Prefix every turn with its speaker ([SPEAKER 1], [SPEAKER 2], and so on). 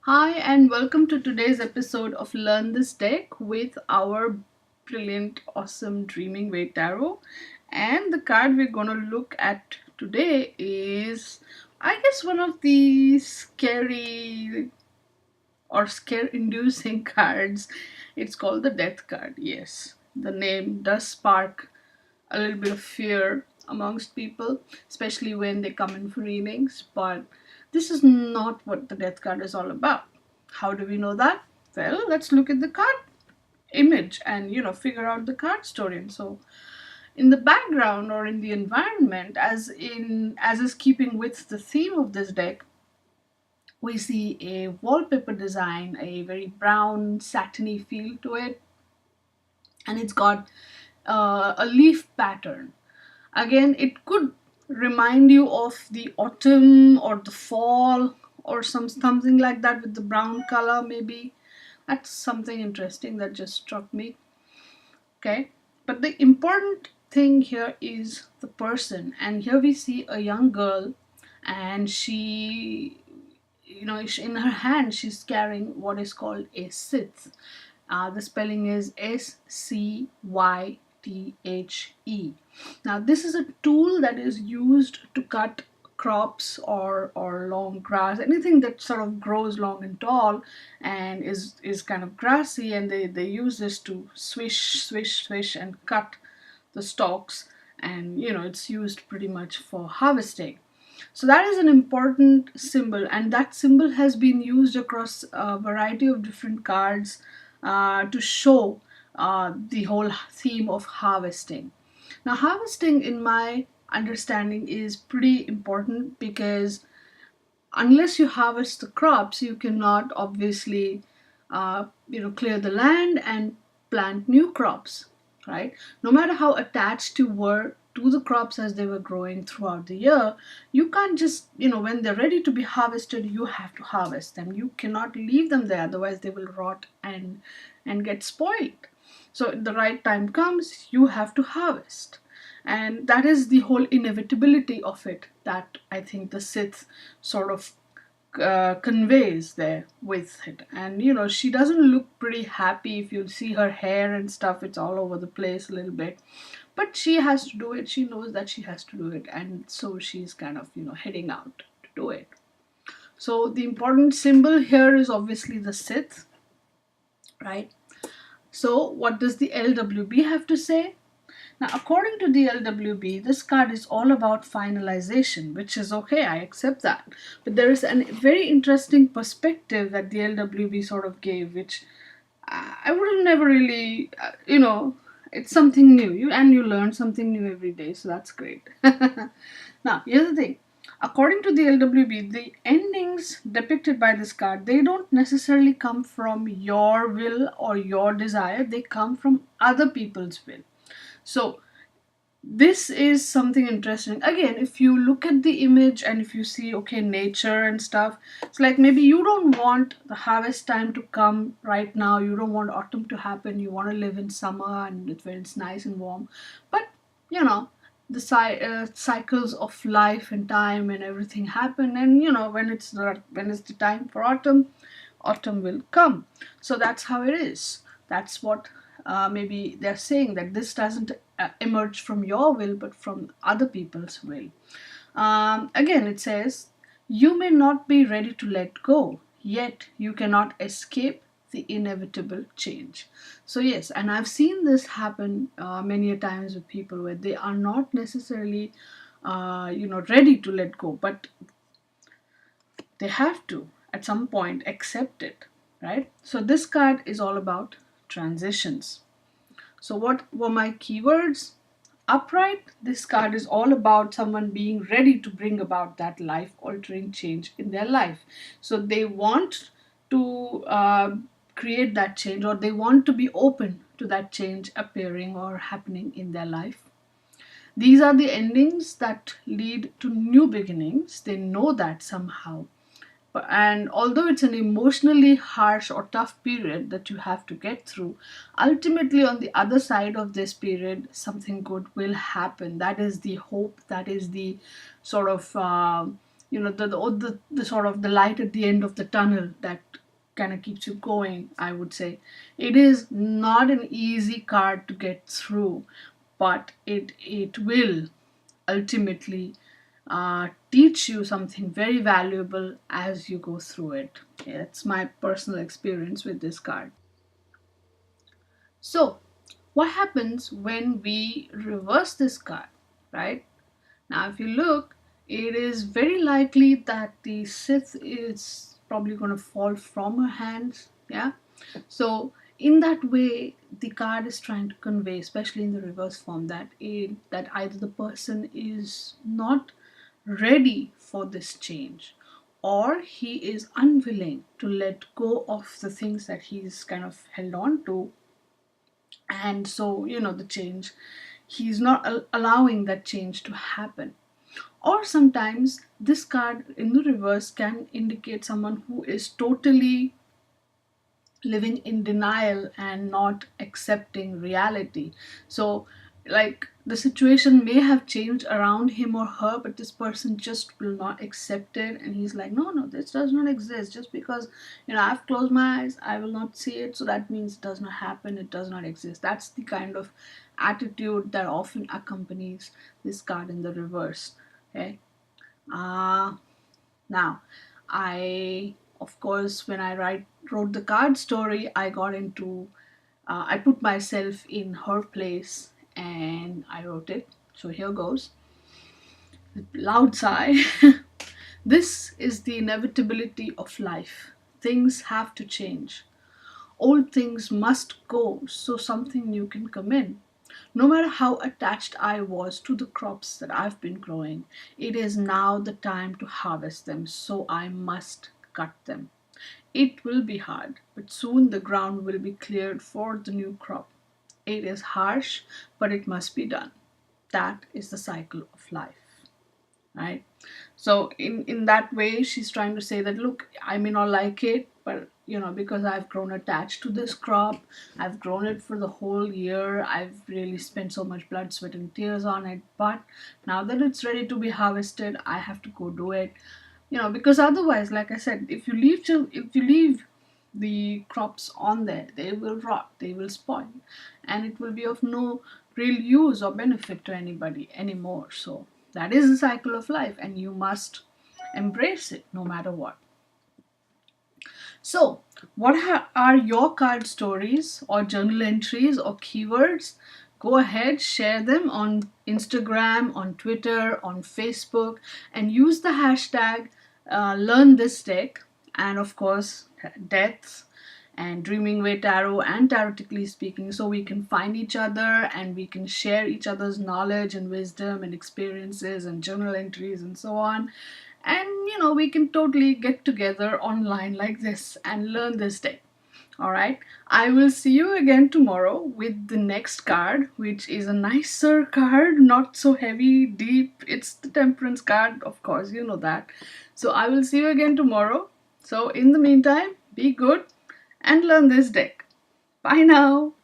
[SPEAKER 1] Hi, and welcome to today's episode of Learn This Deck with our brilliant, awesome Dreaming Way Tarot. And the card we're going to look at today is, I guess, one of the scary or scare inducing cards. It's called the Death card. Yes, the name does spark a little bit of fear amongst people, especially when they come in for readings. But this is not what the Death card is all about. How do we know that? Well, let's look at the card image and figure out the card story. And so in the background or in the environment, as is keeping with the theme of this deck, we see a wallpaper design, a very brown satiny feel to it, and it's got a leaf pattern. Again, it could remind you of the autumn or the fall or something like that with the brown color maybe. That's something interesting that just struck me. Okay, but the important thing here is the person, and here we see a young girl, and in her hand she's carrying what is called a scythe. The spelling is Scythe. Now, this is a tool that is used to cut crops or long grass, anything that sort of grows long and tall and is kind of grassy, and they use this to swish, swish, swish and cut the stalks, and it's used pretty much for harvesting. So that is an important symbol, and that symbol has been used across a variety of different cards to show the whole theme of harvesting. Now, harvesting, in my understanding, is pretty important because unless you harvest the crops, you cannot obviously, clear the land and plant new crops, right? No matter how attached you were to the crops as they were growing throughout the year, you can't just, when they're ready to be harvested, you have to harvest them. You cannot leave them there, otherwise they will rot and get spoiled. So the right time comes, you have to harvest. And that is the whole inevitability of it that I think the Sith sort of conveys there with it. And she doesn't look pretty happy. If you see her hair and stuff, it's all over the place a little bit, but she has to do it. She knows that she has to do it, and so she's kind of heading out to do it. So the important symbol here is obviously the Sith, right? So what does the LWB have to say? Now, according to the LWB, this card is all about finalization, which is okay, I accept that. But there is a very interesting perspective that the LWB sort of gave, which I would have never really, it's something new. You learn something new every day, so that's great. Now, here's the thing. According to the LWB, the endings depicted by this card, they don't necessarily come from your will or your desire. They come from other people's will. So this is something interesting. Again, if you look at the image and if you see, okay, nature and stuff, it's like maybe you don't want the harvest time to come right now. You don't want autumn to happen. You want to live in summer and it's nice and warm. But the cycles of life and time and everything happen, and when it's the time for autumn, autumn will come. So that's how it is. That's what maybe they're saying, that this doesn't emerge from your will but from other people's will. Again, it says, you may not be ready to let go, yet you cannot escape the inevitable change. So yes, and I've seen this happen many a times with people where they are not necessarily ready to let go, but they have to at some point accept it, right? So this card is all about transitions. So what were my keywords? Upright, this card is all about someone being ready to bring about that life altering change in their life. So they want to create that change, or they want to be open to that change appearing or happening in their life. These are the endings that lead to new beginnings. They know that somehow. And although it's an emotionally harsh or tough period that you have to get through, ultimately on the other side of this period, something good will happen. That is the hope, that is the sort of the sort of the light at the end of the tunnel that kind of keeps you going, I would say. It is not an easy card to get through, but it will ultimately teach you something very valuable as you go through it. It's my personal experience with this card. So, what happens when we reverse this card, right? Now, if you look, it is very likely that the Sith is probably going to fall from her hands. Yeah. So, in that way, the card is trying to convey, especially in the reverse form, that either the person is not ready for this change, or he is unwilling to let go of the things that he's kind of held on to, and so the change, he's not allowing that change to happen. Or sometimes this card in the reverse can indicate someone who is totally living in denial and not accepting reality. So, like, the situation may have changed around him or her, but this person just will not accept it, and he's like, no, no, this does not exist. Just because I've closed my eyes, I will not see it, so that means it does not happen, it does not exist. That's the kind of attitude that often accompanies this card in the reverse. Okay. uh Now, I, of course, when I wrote the card story, I got into, I put myself in her place and I wrote it. So here goes. Loud sigh. This is the inevitability of life. Things have to change. Old things must go so something new can come in. No matter how attached I was to the crops that I've been growing, it is now the time to harvest them, so I must cut them. It will be hard, but soon the ground will be cleared for the new crop. It is harsh, but it must be done. That is the cycle of life, right? So in that way, she's trying to say that, look, I may not like it, but because I've grown attached to this crop, I've grown it for the whole year, I've really spent so much blood, sweat and tears on it, but now that it's ready to be harvested, I have to go do it. Because otherwise, like I said, if you leave the crops on there, they will rot, they will spoil, and it will be of no real use or benefit to anybody anymore. So that is the cycle of life, and you must embrace it no matter what. So, what are your card stories or journal entries or keywords? Go ahead, share them on Instagram, on Twitter, on Facebook, and use the hashtag learn this deck, and of course, deaths and Dreaming Way Tarot and Tarotically Speaking, so we can find each other and we can share each other's knowledge and wisdom and experiences and journal entries and so on. And we can totally get together online like this and learn this day. All right, I will see you again tomorrow with the next card, which is a nicer card, not so heavy, deep. It's the Temperance card, of course, you know that. So I will see you again tomorrow. So in the meantime, be good and learn this deck. Bye now.